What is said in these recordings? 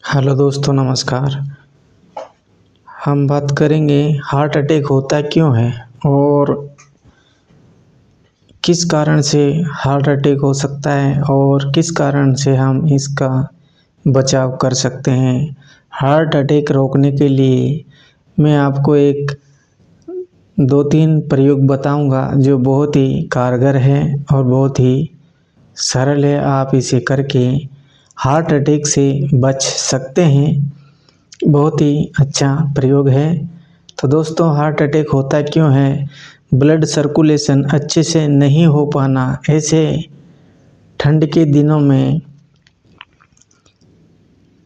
Hello दोस्तों, नमस्कार। हम बात करेंगे हार्ट अटैक होता क्यों है और किस कारण से हार्ट अटैक हो सकता है और किस कारण से हम इसका बचाव कर सकते हैं। हार्ट अटैक रोकने के लिए मैं आपको एक 2-3 प्रयोग बताऊंगा जो बहुत ही कारगर है और बहुत ही सरल है। आप इसे करके हार्ट अटैक से बच सकते हैं। बहुत ही अच्छा प्रयोग है। तो दोस्तों, हार्ट अटैक होता क्यों है? ब्लड सर्कुलेशन अच्छे से नहीं हो पाना। ऐसे ठंड के दिनों में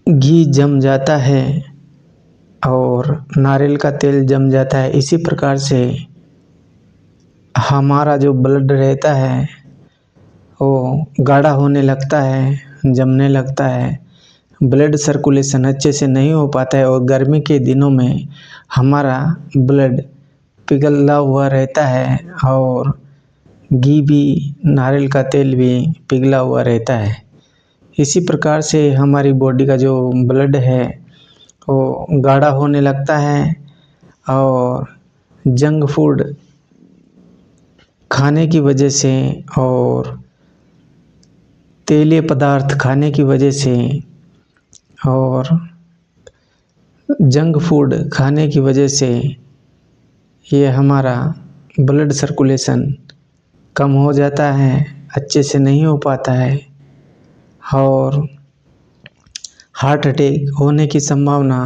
घी जम जाता है और नारियल का तेल जम जाता है। इसी प्रकार से हमारा जो ब्लड रहता है वो गाढ़ा होने लगता है, जमने लगता है। ब्लड सर्कुलेशन अच्छे से नहीं हो पाता है और गर्मी के दिनों में हमारा ब्लड पिघला हुआ रहता है और घी भी, नारियल का तेल भी पिघला हुआ रहता है। इसी प्रकार से हमारी बॉडी का जो ब्लड है वो गाढ़ा होने लगता है और जंक फूड खाने की वजह से और तेलीय पदार्थ खाने की वजह से और जंक फूड खाने की वजह से ये हमारा ब्लड सर्कुलेशन कम हो जाता है, अच्छे से नहीं हो पाता है और हार्ट अटैक होने की संभावना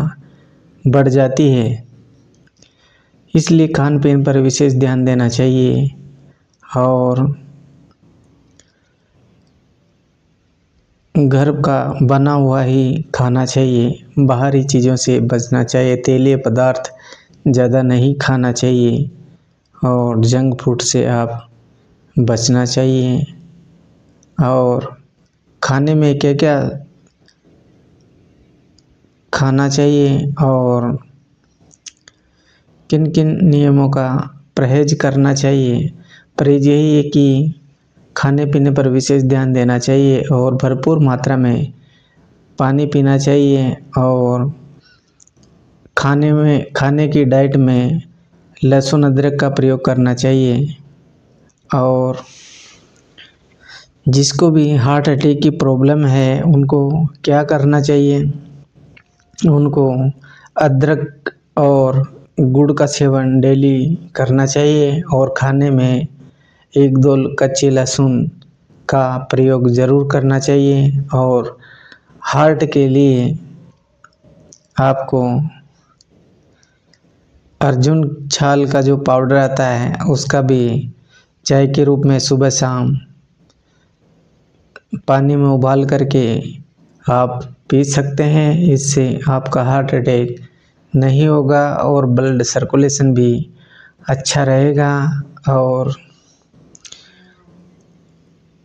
बढ़ जाती है। इसलिए खान पीन पर विशेष ध्यान देना चाहिए और घर का बना हुआ ही खाना चाहिए। बाहरी चीज़ों से बचना चाहिए। तेलीय पदार्थ ज़्यादा नहीं खाना चाहिए और जंक फूड से आप बचना चाहिए। और खाने में क्या क्या खाना चाहिए और किन किन नियमों का परहेज करना चाहिए। परहेज यही है कि खाने पीने पर विशेष ध्यान देना चाहिए और भरपूर मात्रा में पानी पीना चाहिए और खाने की डाइट में लहसुन अदरक का प्रयोग करना चाहिए। और जिसको भी हार्ट अटैक की प्रॉब्लम है उनको क्या करना चाहिए? उनको अदरक और गुड़ का सेवन डेली करना चाहिए और खाने में 1-2 कच्चे लहसुन का प्रयोग ज़रूर करना चाहिए। और हार्ट के लिए आपको अर्जुन छाल का जो पाउडर आता है उसका भी चाय के रूप में सुबह शाम पानी में उबाल करके आप पी सकते हैं। इससे आपका हार्ट अटैक नहीं होगा और ब्लड सर्कुलेशन भी अच्छा रहेगा। और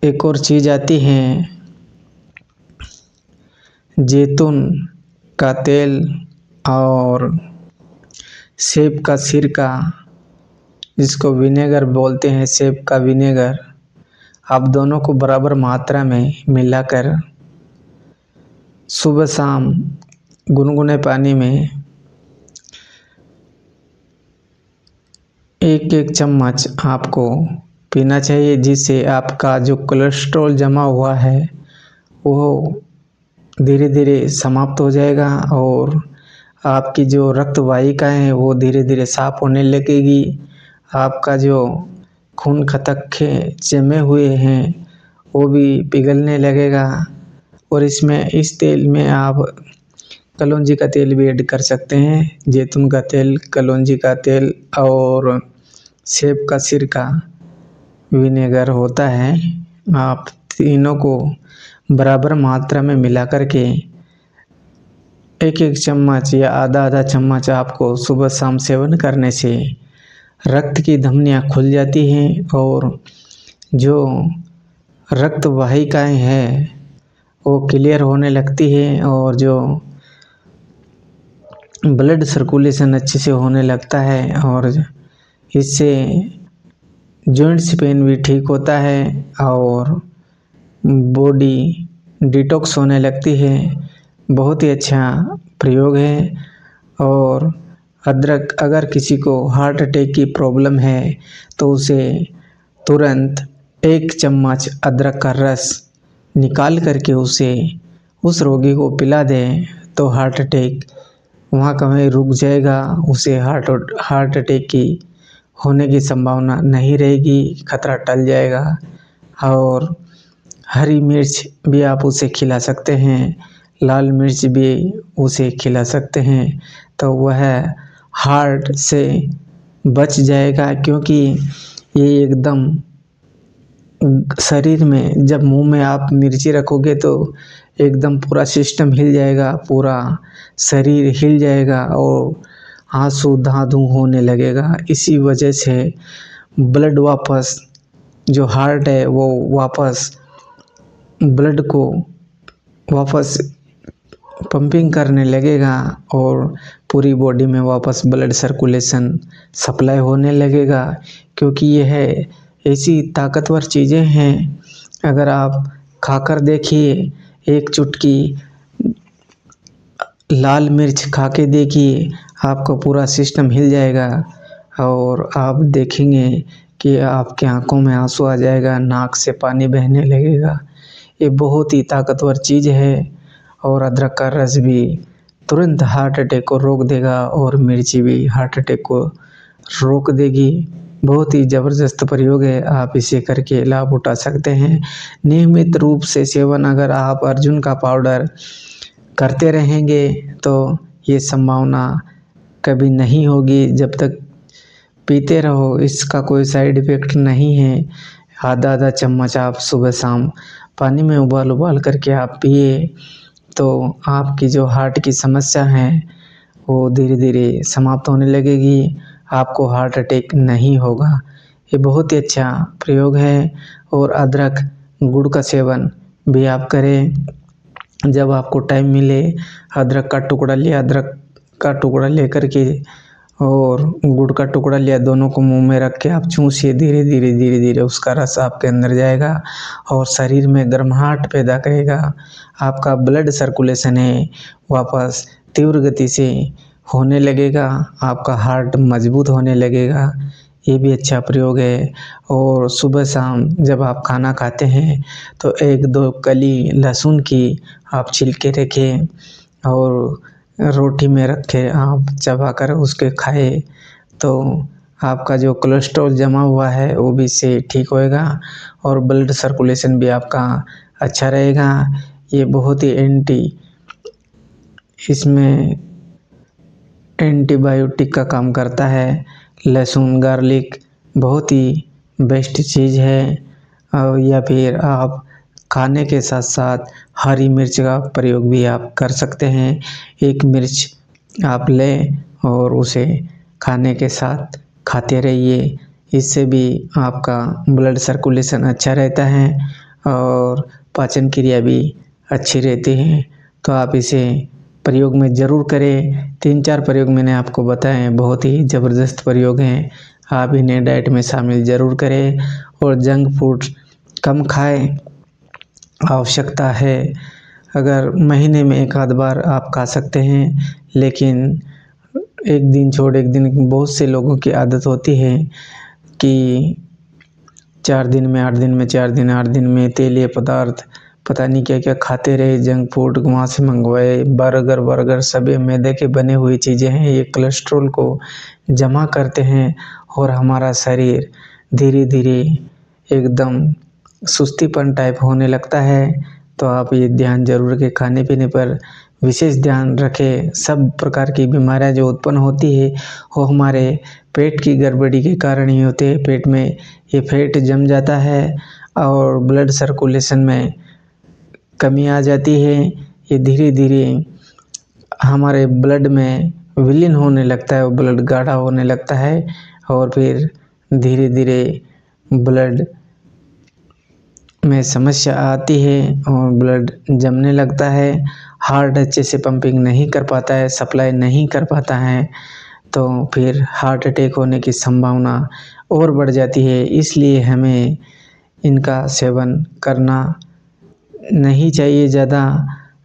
एक और चीज़ आती है जैतून का तेल और सेब का सिरका, जिसको विनेगर बोलते हैं, सेब का विनेगर। आप दोनों को बराबर मात्रा में मिलाकर सुबह शाम गुनगुने पानी में 1-1 चम्मच आपको पीना चाहिए, जिससे आपका जो कोलेस्ट्रॉल जमा हुआ है वो धीरे धीरे समाप्त हो जाएगा और आपकी जो रक्त वाहिकाएँ हैं वो धीरे धीरे साफ होने लगेगी। आपका जो खून खटके जमे हुए हैं वो भी पिघलने लगेगा। और इस तेल में आप कलौंजी का तेल भी ऐड कर सकते हैं। जैतून का तेल, कलौंजी का तेल और सेब का सिरका विनेगर होता है। आप तीनों को बराबर मात्रा में मिला करके 1-1 चम्मच या आधा-आधा चम्मच आपको सुबह शाम सेवन करने से रक्त की धमनियाँ खुल जाती हैं और जो रक्त वाहिकाएँ हैं वो क्लियर होने लगती है और जो ब्लड सर्कुलेशन अच्छे से होने लगता है और इससे जॉइंट्स पेन भी ठीक होता है और बॉडी डिटॉक्स होने लगती है। बहुत ही अच्छा प्रयोग है। और अदरक, अगर किसी को हार्ट अटैक की प्रॉब्लम है तो उसे तुरंत 1 चम्मच अदरक का रस निकाल करके उसे उस रोगी को पिला दें तो हार्ट अटैक वहाँ का वहीं रुक जाएगा। उसे हार्ट अटैक की होने की संभावना नहीं रहेगी, खतरा टल जाएगा। और हरी मिर्च भी आप उसे खिला सकते हैं, लाल मिर्च भी उसे खिला सकते हैं, तो वह हार्ट से बच जाएगा। क्योंकि ये एकदम शरीर में, जब मुंह में आप मिर्ची रखोगे तो एकदम पूरा सिस्टम हिल जाएगा, पूरा शरीर हिल जाएगा और आंसू धांधू होने लगेगा। इसी वजह से ब्लड वापस, जो हार्ट है वो वापस ब्लड को वापस पंपिंग करने लगेगा और पूरी बॉडी में वापस ब्लड सर्कुलेशन सप्लाई होने लगेगा। क्योंकि यह ऐसी ताकतवर चीज़ें हैं, अगर आप खाकर देखिए, 1 चुटकी लाल मिर्च खा के देखिए, आपका पूरा सिस्टम हिल जाएगा और आप देखेंगे कि आपके आँखों में आंसू आ जाएगा, नाक से पानी बहने लगेगा। ये बहुत ही ताकतवर चीज़ है। और अदरक का रस भी तुरंत हार्ट अटैक को रोक देगा और मिर्ची भी हार्ट अटैक को रोक देगी। बहुत ही ज़बरदस्त प्रयोग है, आप इसे करके लाभ उठा सकते हैं। नियमित रूप से सेवन अगर आप अर्जुन का पाउडर करते रहेंगे तो ये संभावना कभी नहीं होगी। जब तक पीते रहो, इसका कोई साइड इफ़ेक्ट नहीं है। आधा चम्मच आप सुबह शाम पानी में उबाल करके आप पिए तो आपकी जो हार्ट की समस्या है वो धीरे धीरे समाप्त होने लगेगी, आपको हार्ट अटैक नहीं होगा। ये बहुत ही अच्छा प्रयोग है। और अदरक गुड़ का सेवन भी आप करें। जब आपको टाइम मिले, अदरक का टुकड़ा लेकर के और गुड़ का टुकड़ा लिया, दोनों को मुंह में रख के आप चूसिए, धीरे धीरे उसका रस आपके अंदर जाएगा और शरीर में गर्माहट पैदा करेगा। आपका ब्लड सर्कुलेशन है वापस तीव्र गति से होने लगेगा, आपका हार्ट मजबूत होने लगेगा। ये भी अच्छा प्रयोग है। और सुबह शाम जब आप खाना खाते हैं तो 1-2 कली लहसुन की आप छिल के रखें और रोटी में रख के आप चबा कर उसके खाए तो आपका जो कोलेस्ट्रॉल जमा हुआ है वो भी इससे ठीक होएगा और ब्लड सर्कुलेशन भी आपका अच्छा रहेगा। ये बहुत ही इसमें एंटीबायोटिक का काम करता है। लहसुन, गार्लिक बहुत ही बेस्ट चीज़ है। या फिर आप खाने के साथ साथ हरी मिर्च का प्रयोग भी आप कर सकते हैं। 1 मिर्च आप लें और उसे खाने के साथ खाते रहिए, इससे भी आपका ब्लड सर्कुलेशन अच्छा रहता है और पाचन क्रिया भी अच्छी रहती है। तो आप इसे प्रयोग में ज़रूर करें। 3-4 प्रयोग मैंने आपको बताए हैं, बहुत ही ज़बरदस्त प्रयोग हैं। आप इन्हें डाइट में शामिल ज़रूर करें और जंक फूड कम खाएं। आवश्यकता है, अगर महीने में 1 आध बार आप खा सकते हैं, लेकिन एक दिन छोड़ एक दिन, बहुत से लोगों की आदत होती है कि 4 दिन में 8 दिन में 4 दिन 8 दिन में तेलीय पदार्थ पता नहीं क्या क्या खाते रहे, जंक फूड वहाँ से मंगवाए, बर्गर सभी मैदे के बने हुई चीज़ें हैं। ये कोलेस्ट्रॉल को जमा करते हैं और हमारा शरीर धीरे धीरे एकदम सुस्तीपन टाइप होने लगता है। तो आप ये ध्यान जरूर रखें, खाने पीने पर विशेष ध्यान रखें। सब प्रकार की बीमारियां जो उत्पन्न होती है वो हमारे पेट की गड़बड़ी के कारण ही होते हैं। पेट में ये फैट जम जाता है और ब्लड सर्कुलेशन में कमी आ जाती है। ये धीरे धीरे हमारे ब्लड में विलीन होने लगता है, वो ब्लड गाढ़ा होने लगता है और फिर धीरे धीरे ब्लड में समस्या आती है और ब्लड जमने लगता है। हार्ट अच्छे से पंपिंग नहीं कर पाता है, सप्लाई नहीं कर पाता है, तो फिर हार्ट अटैक होने की संभावना और बढ़ जाती है। इसलिए हमें इनका सेवन करना नहीं चाहिए ज़्यादा।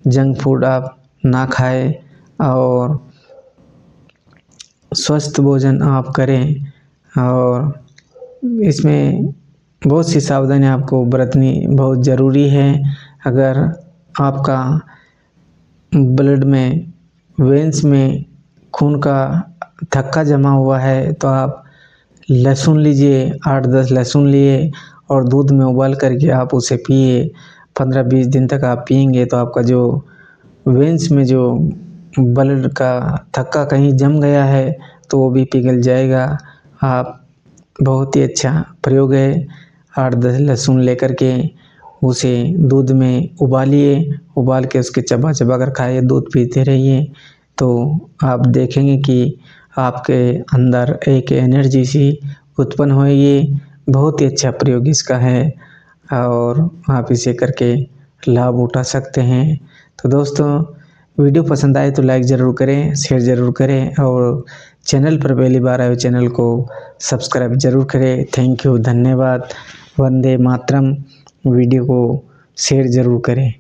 जंक फूड आप ना खाएं और स्वस्थ भोजन आप करें। और इसमें बहुत सी सावधानियाँ आपको बरतनी बहुत ज़रूरी है। अगर आपका ब्लड में, वेन्स में खून का थक्का जमा हुआ है तो आप लहसुन लीजिए, 8-10 लहसुन लिए और दूध में उबाल करके आप उसे पिए। 15-20 दिन तक आप पिएंगे तो आपका जो वेन्स में जो ब्लड का थक्का कहीं जम गया है तो वो भी पिघल जाएगा। आप बहुत ही अच्छा प्रयोग है। 8-10 लहसुन लेकर के उसे दूध में उबालिए, उबाल के उसके चबा चबा कर खाइए, दूध पीते रहिए तो आप देखेंगे कि आपके अंदर एक एनर्जी सी उत्पन्न होगी। बहुत ही अच्छा प्रयोग इसका है और आप इसे करके लाभ उठा सकते हैं। तो दोस्तों, वीडियो पसंद आए तो लाइक ज़रूर करें, शेयर ज़रूर करें और चैनल पर पहली बार आए चैनल को सब्सक्राइब ज़रूर करें। थैंक यू, धन्यवाद, वंदे मातरम। वीडियो को शेयर ज़रूर करें।